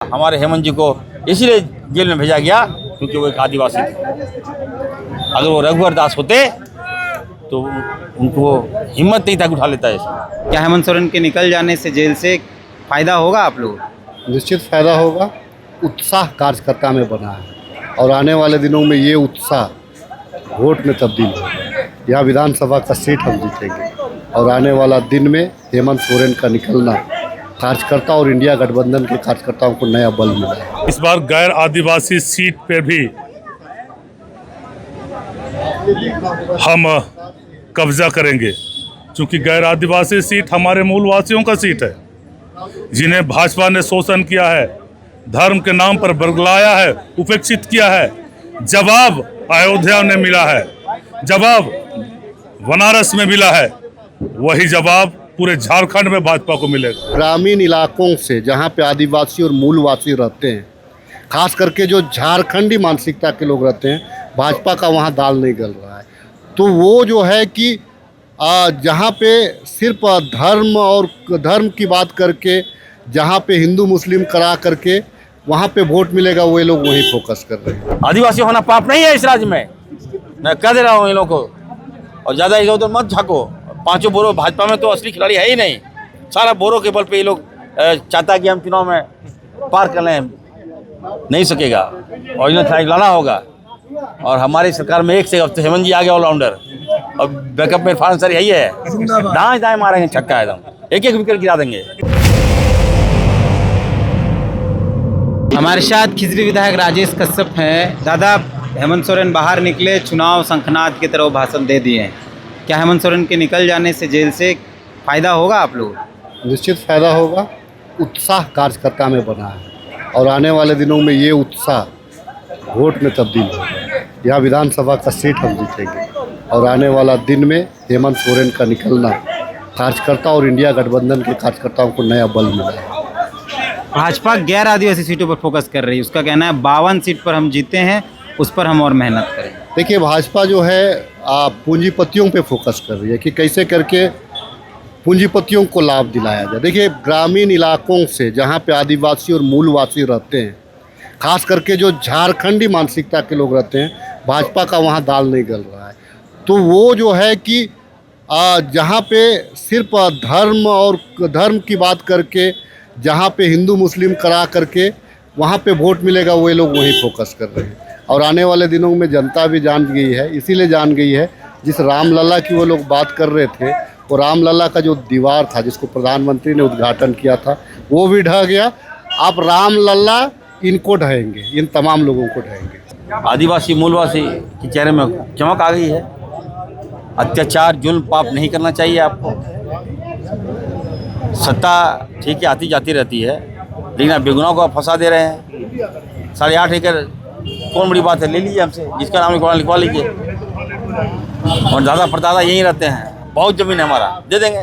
हमारे हेमंत जी को इसीलिए जेल में भेजा गया क्योंकि वो एक आदिवासी थे। अगर वो रघुवर दास होते तो उनको हिम्मत नहीं था कि उठा लेता है ऐसे। क्या हेमंत सोरेन के निकल जाने से जेल से फायदा होगा आप लोगों को? निश्चित फायदा होगा। उत्साह कार्यकर्ता में बना है और आने वाले दिनों में ये उत्साह वोट में तब्दील होगा। यह विधानसभा का सीट हम जीतेंगे और आने वाला दिन में हेमंत सोरेन का निकलना कार्यकर्ता और इंडिया गठबंधन के कार्यकर्ताओं को नया बल मिला है। इस बार गैर आदिवासी सीट पे भी हम कब्जा करेंगे क्योंकि गैर आदिवासी सीट हमारे मूलवासियों का सीट है, जिन्हें भाजपा ने शोषण किया है, धर्म के नाम पर बरगलाया है, उपेक्षित किया है। जवाब अयोध्या में मिला है, जवाब बनारस में मिला है, वही जवाब पूरे झारखंड में भाजपा को मिलेगा। ग्रामीण इलाकों से जहाँ पे आदिवासी और मूलवासी रहते हैं, खास करके जो झारखंडी मानसिकता के लोग रहते हैं, भाजपा का वहाँ दाल नहीं गल रहा है। तो वो जो है कि जहाँ पे सिर्फ धर्म की बात करके, जहाँ पे हिंदू मुस्लिम करा करके वहाँ पे वोट मिलेगा, वो लोग वहीं फोकस कर रहे हैं। आदिवासी होना पाप नहीं है इस राज्य में, मैं कह दे रहा हूँ इन लोगों को। और ज़्यादा इधर उधर मत झाँको। पांचों बोरो भाजपा में तो असली खिलाड़ी है ही नहीं। सारा बोरो के बल पे ये लोग चाहता है कि हम चुनाव में पार कर लें, नहीं सकेगा। ओरिजिनल खिलाड़ी लाना होगा और हमारी सरकार में एक से अब तो हेमंत जी आ गए ऑलराउंडर और बैकअप में इरफान सर यही है, दाएं दाएं मारेंगे छक्का एकदम, एक एक विकेट गिरा देंगे। हमारे साथ खिजरी विधायक राजेश कश्यप हैं। दादा, हेमंत सोरेन बाहर निकले, चुनाव शंखनाद की तरह भाषण दे दिए हैं। क्या हेमंत सोरेन के निकल जाने से जेल से फायदा होगा आप लोगों को? निश्चित फायदा होगा। उत्साह कार्यकर्ता में बना है और आने वाले दिनों में ये उत्साह वोट में तब्दील होगा। यह विधानसभा का सीट हम जीतेंगे और आने वाला दिन में हेमंत सोरेन का निकलना कार्यकर्ता और इंडिया गठबंधन के कार्यकर्ताओं को नया बल मिला है। भाजपा गैर आदिवासी सीटों पर फोकस कर रही है। उसका कहना है 52 सीट पर हम जीते हैं, उस पर हम और मेहनत करें। देखिए, भाजपा जो है पूंजीपतियों पे फोकस कर रही है कि कैसे करके पूंजीपतियों को लाभ दिलाया जाए। देखिए, ग्रामीण इलाकों से जहाँ पे आदिवासी और मूलवासी रहते हैं, खास करके जो झारखंडी मानसिकता के लोग रहते हैं, भाजपा का वहाँ दाल नहीं गल रहा है। तो वो जो है कि जहाँ पे सिर्फ धर्म की बात करके, जहाँ पे हिंदू मुस्लिम करा करके वहाँ पे वोट मिलेगा, वो लोग वहीं फोकस कर रहे हैं। और आने वाले दिनों में जनता भी जान गई है, इसीलिए जान गई है, जिस रामलला की वो लोग बात कर रहे थे, वो रामलला का जो दीवार था जिसको प्रधानमंत्री ने उद्घाटन किया था, वो भी ढह गया। अब रामलला इनको ढहेंगे, इन तमाम लोगों को ढहेंगे। आदिवासी मूलवासी के चेहरे में चमक आ गई है। अत्याचार जुल्म पाप नहीं करना चाहिए आपको। सत्ता ठीक है आती जाती रहती है, लेकिन आप बेगुनाह को आप फंसा दे रहे हैं। 8.5 एकड़ कौन बड़ी बात है, ले लीजिए हमसे, जिसका नाम लिखवा लीजिए। और दादा परदादा यहीं रहते हैं, बहुत ज़मीन है हमारा, दे देंगे।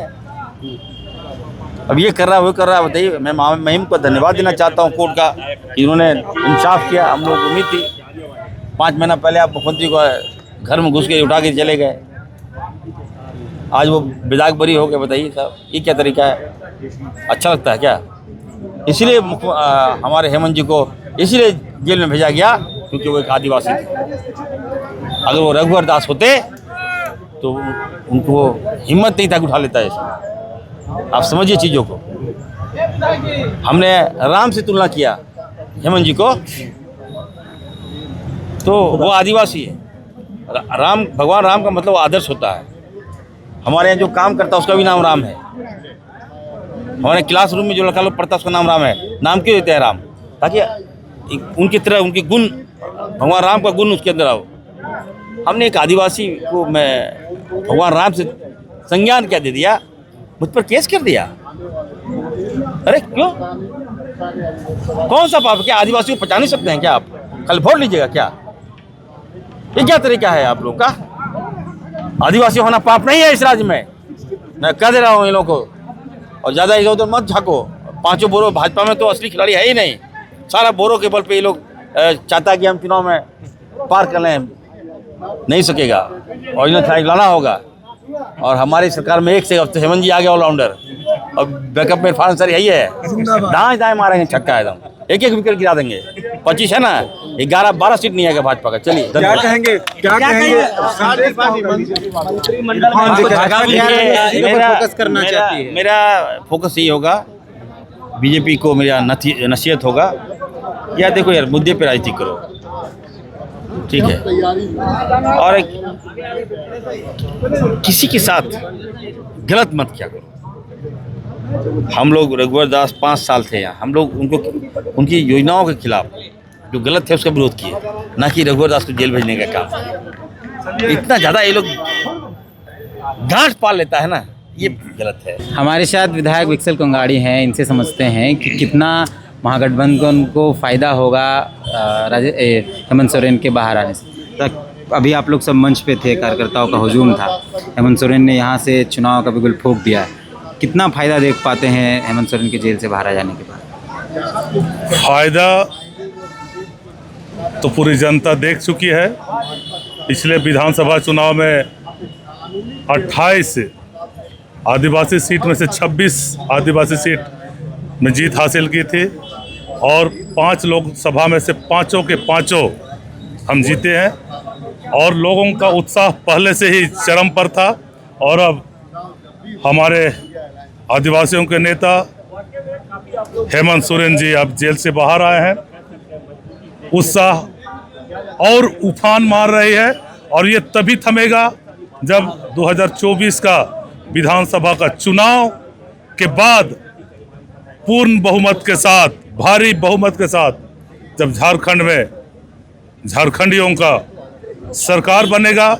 अब ये कर रहा है वो कर रहा है, बताइए। मैं महिम को धन्यवाद देना चाहता हूँ कोर्ट का, इन्होंने इंसाफ किया। हम लोगों को उम्मीद थी 5 महीना पहले आप मुख्यमंत्री को घर में घुस के उठा के चले गए, आज वो विधायक बरी हो गए। बताइए साहब, ये क्या तरीका है? अच्छा लगता है क्या? इसीलिए हमारे हेमंत जी को इसीलिए जेल में भेजा गया क्योंकि वो एक आदिवासी थे। अगर वो रघुवर दास होते तो उनको हिम्मत नहीं था कि उठा लेता ऐसे। आप समझिए चीज़ों को। हमने राम से तुलना किया हेमंत जी को, तो वो आदिवासी है। राम, भगवान राम का मतलब आदर्श होता है। हमारे यहाँ जो काम करता है उसका भी नाम राम है। हमारे क्लासरूम में जो लड़का लोग पढ़ता है उसका नाम राम है। नाम क्यों देते हैं राम? ताकि उनकी तरह उनके गुण, भगवान राम का गुण उसके अंदर आओ। हमने एक आदिवासी को मैं भगवान राम से संज्ञान क्या दे दिया, मुझ पर केस कर दिया। अरे क्यों? कौन सा पाप? क्या आदिवासी को पहचान नहीं सकते हैं क्या आप? कल वोट लीजिएगा क्या? ये क्या तरीका है आप लोग का? आदिवासी होना पाप नहीं है इस राज्य में, मैं कह दे रहा हूँ इन लोगों को। और ज़्यादा इधर उधर मत झाँको। पांचों बोरो भाजपा में तो असली खिलाड़ी है ही नहीं। सारा बोरो के बल पे ये लोग चाहता है कि हम चुनाव में पार कर लें, नहीं सकेगा। ओरिजिनल खिलाड़ी लाना होगा और हमारी सरकार में एक से अब तो हेमंत जी आ गए ऑलराउंडर और बैकअप में इरफान सर यही है, दाएं दाएं मारेंगे छक्का एकदम। एक एक विकेट गिरा देंगे। 25 है ना, 11-12 सीट नहीं आएगा भाजपा का। चलिए क्या धन्यवाद। कहेंगे फोकस करना चाहती है। मेरा फोकस यही होगा, बीजेपी को मेरा नसीहत होगा, यार देखो यार, मुद्दे पे राजनीति करो, ठीक है, और किसी के साथ गलत मत किया करो। हम लोग रघुवर दास 5 साल थे यहाँ, हम लोग उनकी योजनाओं के खिलाफ जो गलत थे उसका विरोध किए, ना कि रघुवर दास को जेल भेजने का काम। इतना ज़्यादा ये लोग गांठ पाल लेता है ना, ये गलत है। हमारे साथ विधायक विक्सल कोंगाड़ी हैं, इनसे समझते हैं कि कितना महागठबंधन को फ़ायदा होगा हेमंत सोरेन के बाहर आने से। अभी आप लोग सब मंच पे थे, कार्यकर्ताओं का हुजूम था, हेमंत सोरेन ने यहाँ से चुनाव का बिगुल फूंक दिया है। कितना फ़ायदा देख पाते हैं हेमंत सोरेन के जेल से बाहर आ जाने के बाद? फायदा तो पूरी जनता देख चुकी है। पिछले विधानसभा चुनाव में 28 आदिवासी सीट में से 26 आदिवासी सीट में जीत हासिल की थी, और 5 लोकसभा में से 5 के 5 हम जीते हैं, और लोगों का उत्साह पहले से ही चरम पर था। और अब हमारे आदिवासियों के नेता हेमंत सोरेन जी अब जेल से बाहर आए हैं, उत्साह और उफान मार रही है, और ये तभी थमेगा जब 2024 का विधानसभा का चुनाव के बाद पूर्ण बहुमत के साथ, भारी बहुमत के साथ, जब झारखंड में झारखंडियों का सरकार बनेगा,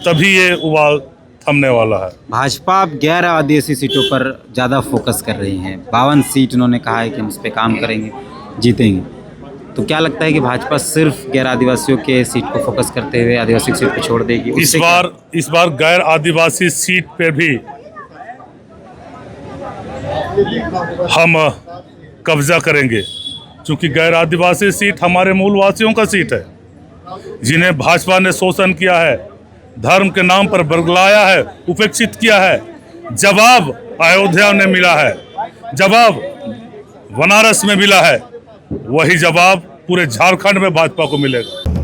तभी ये उबाल थमने वाला है। भाजपा अब गैर आदिवासी सीटों पर ज़्यादा फोकस कर रही है। 52 सीट उन्होंने कहा है कि हम इस पर काम करेंगे, जीतेंगे। तो क्या लगता है कि भाजपा सिर्फ गैर आदिवासियों के सीट को फोकस करते हुए आदिवासी सीट को छोड़ देगी? इस बार गैर आदिवासी सीट पे भी हम कब्जा करेंगे, क्योंकि गैर आदिवासी सीट हमारे मूलवासियों का सीट है, जिन्हें भाजपा ने शोषण किया है, धर्म के नाम पर बरगलाया है, उपेक्षित किया है। जवाब अयोध्या में मिला है, जवाब बनारस में मिला है, वही जवाब पूरे झारखंड में भाजपा को मिलेगा।